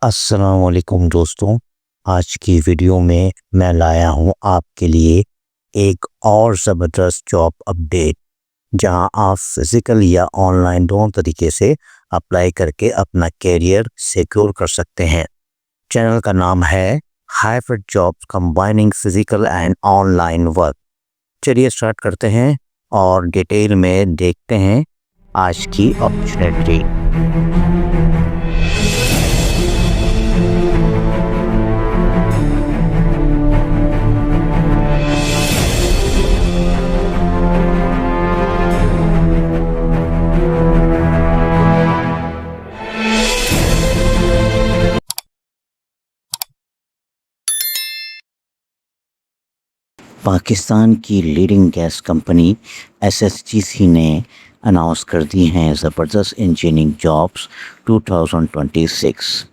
السلام علیکم دوستوں، آج کی ویڈیو میں لایا ہوں آپ کے لیے ایک اور زبردست جاب اپڈیٹ، جہاں آپ فزیکل یا آن لائن دونوں طریقے سے اپلائی کر کے اپنا کیریئر سیکیور کر سکتے ہیں۔ چینل کا نام ہے hybrid jobs combining physical and on line work. چلیے اسٹارٹ کرتے ہیں اور ڈیٹیل میں دیکھتے ہیں آج کی اپرچونیٹی۔ پاکستان کی لیڈنگ گیس کمپنی SSGC نے اناؤنس کر دی ہیں زبردست انجینئرنگ جابس 2026۔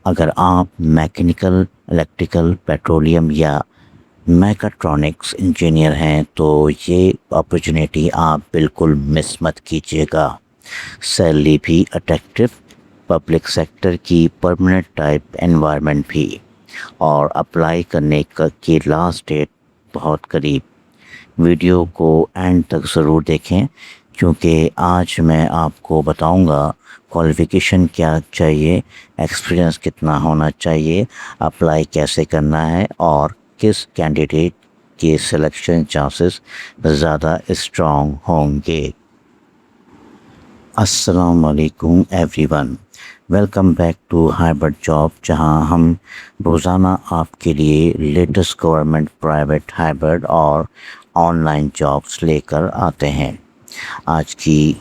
اگر آپ میکینیکل، الیکٹریکل، پیٹرولیم یا میکاٹرونکس انجینئر ہیں تو یہ اپرچونیٹی آپ بالکل مس مت کیجیے گا۔ سیلری بھی اٹریکٹیو، پبلک سیکٹر کی پرماننٹ ٹائپ انوائرمنٹ بھی، اور اپلائی کرنے کی لاسٹ ڈیٹ بہت قریب۔ ویڈیو کو اینڈ تک ضرور دیکھیں، کیونکہ آج میں آپ کو بتاؤں گا کوالیفیکیشن کیا چاہیے، ایکسپیرینس کتنا ہونا چاہیے، اپلائی کیسے کرنا ہے، اور کس کینڈیڈیٹ کے سلیکشن چانسز زیادہ اسٹرانگ ہوں گے۔ السلام علیکم everyone, welcome back to hybrid job, جہاں ہم روزانہ آپ کے لیے لیٹسٹ گورنمنٹ، پرائیویٹ، ہائبرڈ اور آن لائن جابس لے کر آتے ہیں۔ آج کی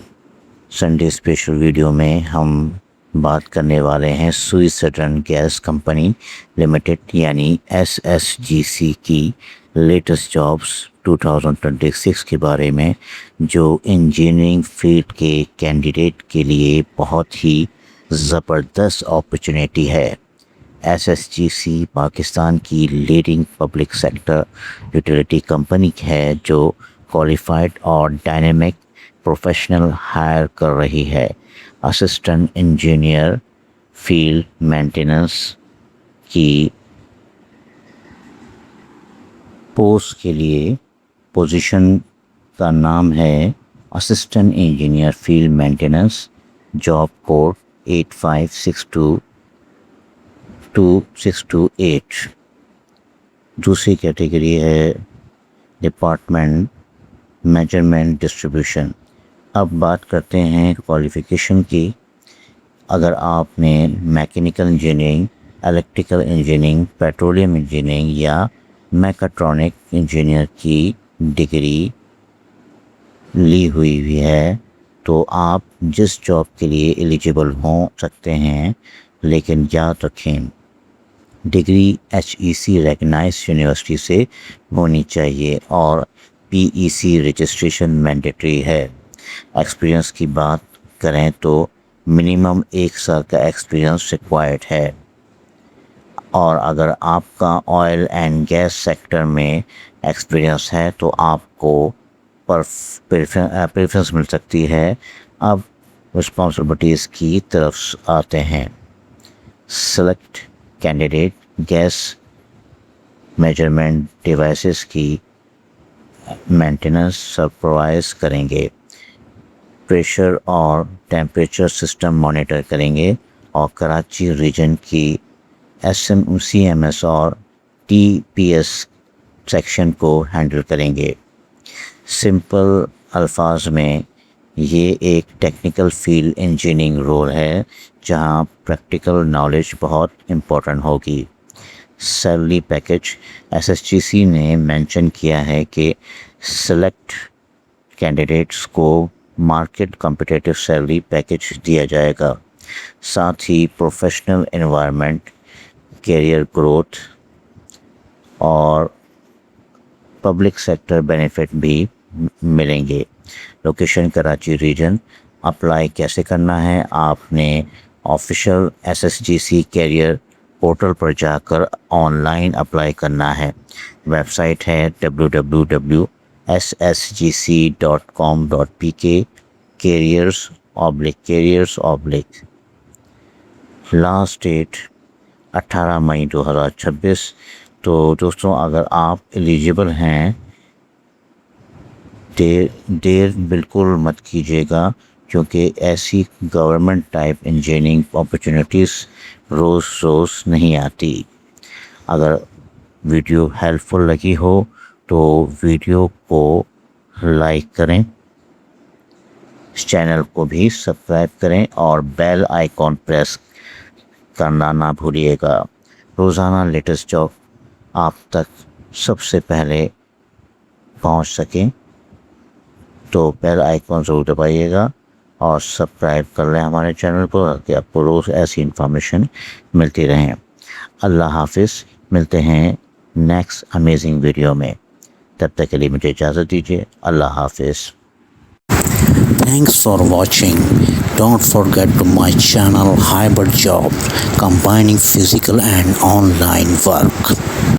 سنڈے اسپیشل ویڈیو میں ہم بات کرنے والے ہیں سوئی سٹرن گیس کمپنی لمیٹڈ یعنی SSGC کی لیٹسٹ جابس 2026 کے بارے میں، جو انجینئرنگ فیلڈ کے کینڈیڈیٹ کے لیے بہت ہی زبردست اپرچونیٹی ہے۔ SSGC پاکستان کی leading public sector utility company ہے، جو کوالیفائڈ اور ڈائنامک پروفیشنل ہائر کر رہی ہے۔ اسسٹنٹ انجینئر فیلڈ مینٹیننس کی پوسٹ کے لیے پوزیشن کا نام ہے assistant engineer field maintenance, job code 85622628۔ دوسری کیٹیگری ہے ڈپارٹمنٹ میجرمنٹ ڈسٹریبیوشن۔ اب بات کرتے ہیں کوالیفیکیشن کی۔ اگر آپ نے mechanical engineering, electrical engineering, petroleum engineering یا میکاٹرونک انجینئر کی ڈگری لی ہوئی ہے تو آپ جس جاب کے لیے ایلیجیبل ہو سکتے ہیں، لیکن یاد رکھیں ڈگری HEC ریکگنائز یونیورسٹی سے ہونی چاہیے اور PEC رجسٹریشن مینڈیٹری ہے۔ ایکسپیرینس کی بات کریں تو منیمم 1 سال کا ایکسپیرینس ریکوائرڈ ہے، اور اگر آپ کا آئل اینڈ گیس سیکٹر میں ایکسپیرینس ہے تو آپ کو پریفرنس مل سکتی ہے۔ اب رسپانسبلٹیز کی طرف آتے ہیں۔ Select candidate gas measurement devices کی مینٹیننس سپروائز کریں گے، پریشر اور ٹیمپریچر سسٹم مانیٹر کریں گے، اور کراچی ریجن کی CMS اور TPS سیکشن کو ہینڈل کریں گے۔ سمپل الفاظ میں یہ ایک ٹیکنیکل فیلڈ انجینئرنگ رول ہے، جہاں پریکٹیکل نالج بہت امپورٹنٹ ہوگی۔ سیلری پیکج SSGC نے مینشن کیا ہے کہ سلیکٹ کینڈیڈیٹس کو مارکیٹ کمپیٹیٹیو سیلری پیکج دیا جائے گا، ساتھ ہی پروفیشنل انوائرمنٹ، کیریئر گروتھ اور پبلک سیکٹر بینیفٹ بھی ملیں گے۔ Location Karachi region. اپلائی کیسے کرنا ہے؟ آپ نے آفیشیل SSGC کیریئر پورٹل پر جا کر آن لائن اپلائی کرنا ہے۔ ویب سائٹ ہے www.ssgc.com.pk careers/careers/. لاسٹ ڈیٹ 18 مئی 2026۔ تو دوستوں اگر آپ ایلیجیبل ہیں دیر بالکل مت کیجیے گا، کیونکہ ایسی گورنمنٹ ٹائپ انجینئرنگ اپرچونیٹیز روز نہیں آتی۔ اگر ویڈیو ہیلپ فل لگی ہو تو ویڈیو کو لائک کریں، اس چینل کو بھی سبسکرائب کریں اور بیل آئیکن پریس کرنا نہ بھولیے گا۔ روزانہ لیٹسٹ جاب آپ تک سب سے پہلے پہنچ سکیں تو بیل آئیکن ضرور دبائیے گا اور سبسکرائب کر لیں ہمارے چینل کو، تاکہ آپ کو روز ایسی انفارمیشن ملتی رہیں۔ اللہ حافظ، ملتے ہیں نیکسٹ امیزنگ ویڈیو میں، تب تک کے لیے مجھے اجازت دیجیے۔ اللہ حافظ۔ Thanks for watching. Don't forget to my channel Hybrid Job, combining physical and online work.